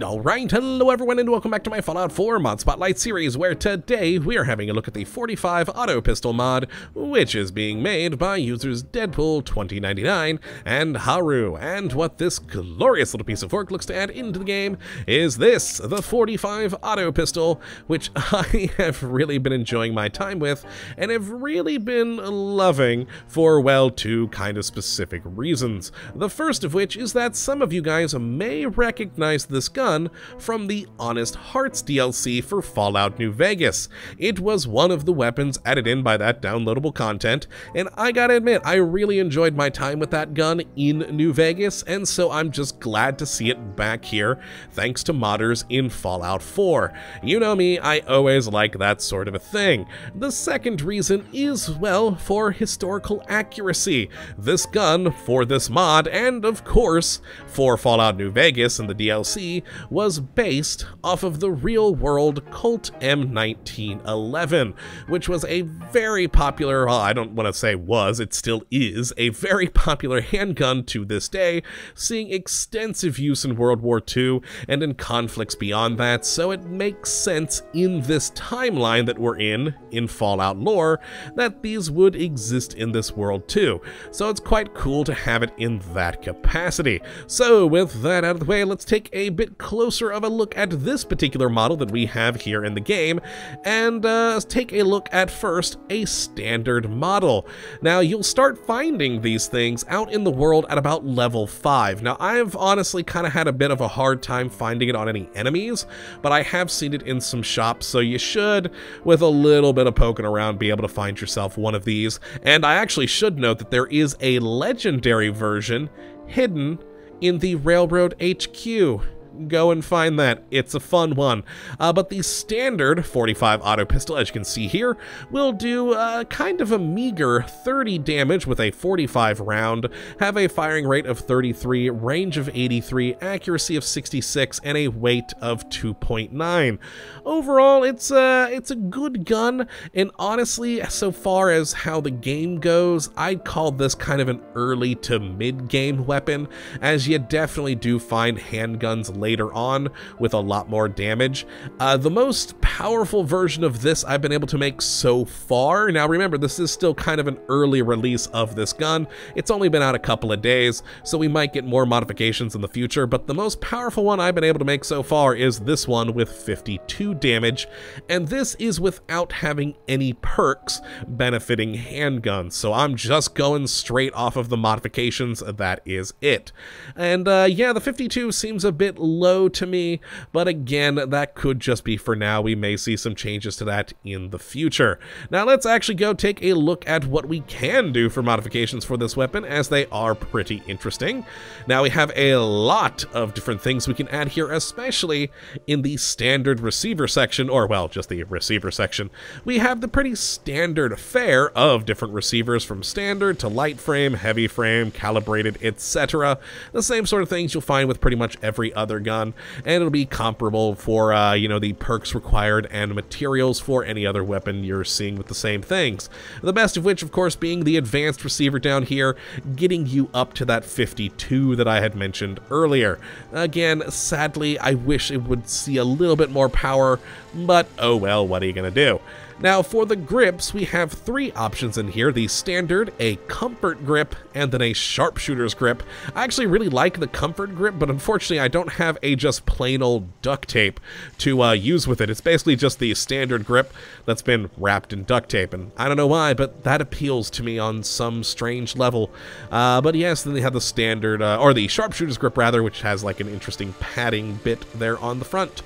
Alright, hello everyone and welcome back to my Fallout 4 Mod Spotlight series, where today we are having a look at the 45 Auto Pistol mod, which is being made by users Deadpool2099 and Haru. And what this glorious little piece of work looks to add into the game is this, the 45 Auto Pistol, which I have really been enjoying my time with, and have really been loving for, well, two kind of specific reasons. The first of which is that some of you guys may recognize this gun from the Honest Hearts DLC for Fallout New Vegas. It was one of the weapons added in by that downloadable content, and I gotta admit, I really enjoyed my time with that gun in New Vegas, and so I'm just glad to see it back here, thanks to modders in Fallout 4. You know me, I always like that sort of a thing. The second reason is, well, for historical accuracy. This gun, for this mod, and of course, for Fallout New Vegas and the DLC, was based off of the real-world Colt M1911, which was a very popular, well, I don't want to say was, it still is, a very popular handgun to this day, seeing extensive use in World War II and in conflicts beyond that, so it makes sense in this timeline that we're in Fallout lore, that these would exist in this world too. So it's quite cool to have it in that capacity. So with that out of the way, let's take a bit closer of a look at this particular model that we have here in the game, and take a look at first a standard model. Now you'll start finding these things out in the world at about level 5. Now I've honestly kind of had a bit of a hard time finding it on any enemies, but I have seen it in some shops, so you should, with a little bit of poking around, be able to find yourself one of these. And I actually should note that there is a legendary version hidden in the Railroad HQ. Go and find that. It's a fun one. But the standard 45 auto pistol, as you can see here, will do kind of a meager 30 damage with a 45 round, have a firing rate of 33, range of 83, accuracy of 66, and a weight of 2.9. Overall, it's a good gun, and honestly, so far as how the game goes, I'd call this kind of an early to mid-game weapon, as you definitely do find handguns later on with a lot more damage. The most powerful version of this I've been able to make so far, now remember, this is still kind of an early release of this gun, it's only been out a couple of days, so we might get more modifications in the future, but the most powerful one I've been able to make so far is this one with 52 damage, and this is without having any perks benefiting handguns, so I'm just going straight off of the modifications, that is it. And yeah, the 52 seems a bit low to me, but again, that could just be for now. We may see some changes to that in the future. Now let's actually go take a look at what we can do for modifications for this weapon, as they are pretty interesting. Now we have a lot of different things we can add here, especially in the standard receiver section, or well, just the receiver section. We have the pretty standard fare of different receivers, from standard to light frame, heavy frame, calibrated, etc. The same sort of things you'll find with pretty much every other gun, and it'll be comparable for, you know, the perks required and materials for any other weapon you're seeing with the same things. The best of which, of course, being the advanced receiver down here, getting you up to that 52 that I had mentioned earlier. Again, sadly, I wish it would see a little bit more power, but oh well, what are you gonna do? Now, for the grips, we have three options in here: the standard, a comfort grip, and then a sharpshooter's grip. I actually really like the comfort grip, but unfortunately I don't have a just plain old duct tape to use with it. It's basically just the standard grip that's been wrapped in duct tape, and I don't know why, but that appeals to me on some strange level. But yes, then they have the standard, or the sharpshooter's grip rather, which has like an interesting padding bit there on the front.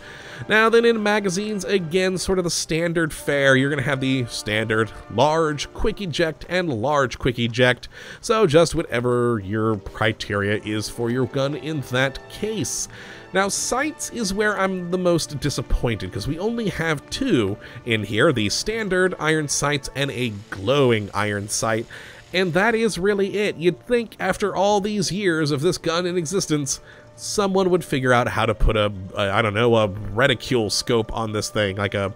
Now then, in magazines, again, sort of the standard fare. You're going to have the standard large quick eject and large quick eject, so just whatever your criteria is for your gun in that case. Now, sights is where I'm the most disappointed, because we only have two in here, the standard iron sights and a glowing iron sight, and that is really it. You'd think after all these years of this gun in existence, someone would figure out how to put a, I don't know, a reticule scope on this thing, like a,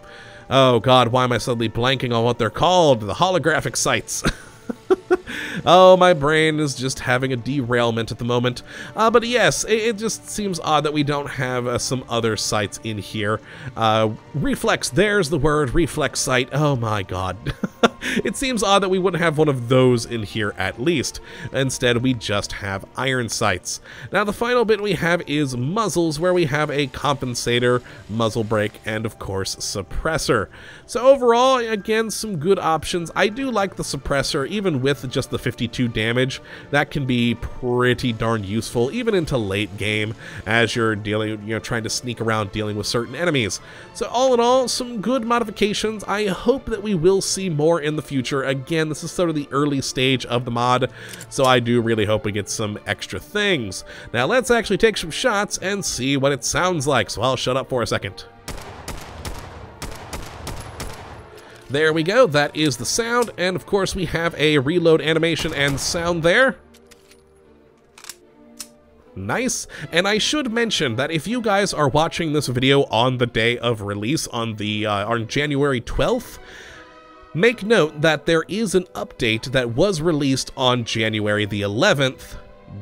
oh god, why am I suddenly blanking on what they're called? The holographic sights. Oh, my brain is just having a derailment at the moment. But yes, it just seems odd that we don't have some other sights in here. Reflex, there's the word, reflex sight. Oh my god. It seems odd that we wouldn't have one of those in here at least. Instead, we just have iron sights. Now, the final bit we have is muzzles, where we have a compensator, muzzle brake, and of course, suppressor. So overall, again, some good options. I do like the suppressor, even with just the 52 damage. That can be pretty darn useful, even into late game, as you're dealing, trying to sneak around dealing with certain enemies. So all in all, some good modifications. I hope that we will see more in the future. Again, this is sort of the early stage of the mod, so I do really hope we get some extra things. Now let's actually take some shots and see what it sounds like, so I'll shut up for a second. There we go, that is the sound, and of course we have a reload animation and sound there. Nice. And I should mention that if you guys are watching this video on the day of release, on January 12th, make note that there is an update that was released on January the 11th.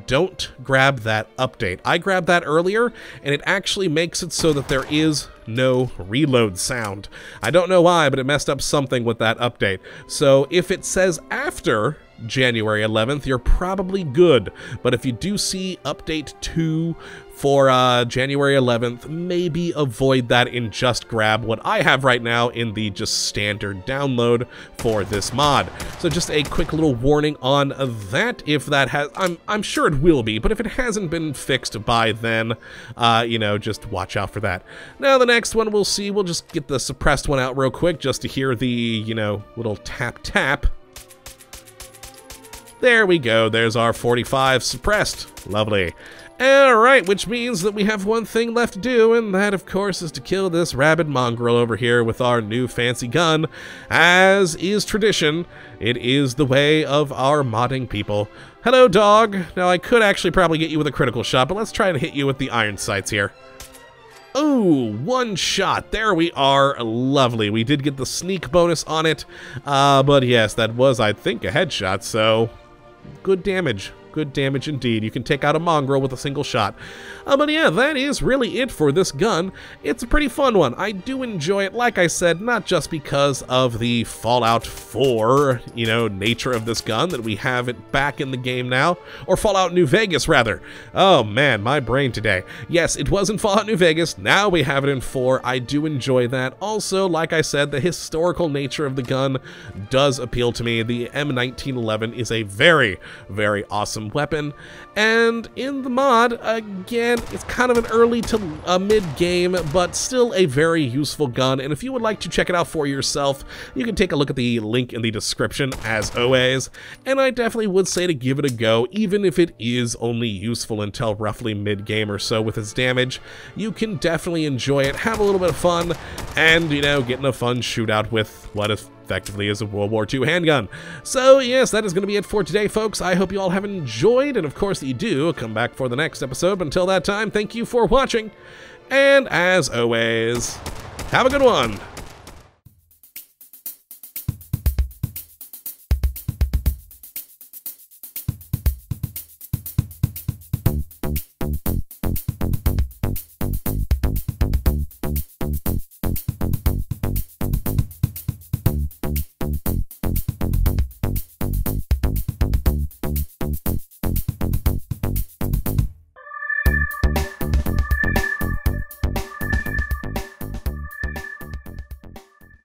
Don't grab that update. I grabbed that earlier, and it actually makes it so that there is no reload sound. I don't know why, but it messed up something with that update. So if it says after January 11th, you're probably good. But if you do see update 2 for January 11th, maybe avoid that and just grab what I have right now in the just standard download for this mod. So just a quick little warning on that. If that has, I'm sure it will be, but if it hasn't been fixed by then, just watch out for that. Now the next one we'll see, we'll just get the suppressed one out real quick just to hear the, little tap tap. There we go, there's our 45 suppressed. Lovely. Alright, which means that we have one thing left to do, and that, of course, is to kill this rabid mongrel over here with our new fancy gun. As is tradition, it is the way of our modding people. Hello, dog. Now, I could actually probably get you with a critical shot, but let's try and hit you with the iron sights here. Oh, one shot. There we are. Lovely. We did get the sneak bonus on it, but yes, that was, I think, a headshot, so good damage. Good damage indeed. You can take out a mongrel with a single shot. But yeah, that is really it for this gun. It's a pretty fun one. I do enjoy it, like I said, not just because of the Fallout 4, nature of this gun, that we have it back in the game now. Or Fallout New Vegas, rather. Oh man, my brain today. Yes, it was in Fallout New Vegas. Now we have it in 4. I do enjoy that. Also, like I said, the historical nature of the gun does appeal to me. The M1911 is a very, very awesome weapon, and in the mod, again, it's kind of an early to mid-game, but still a very useful gun, and if you would like to check it out for yourself, you can take a look at the link in the description, as always, and I definitely would say to give it a go, even if it is only useful until roughly mid-game or so with its damage. You can definitely enjoy it, have a little bit of fun, and, get in a fun shootout with what effectively is a World War II handgun. So yes, that is going to be it for today, folks. I hope you all have enjoyed, and of course that you do. Come back for the next episode, but until that time, thank you for watching, and as always, have a good one.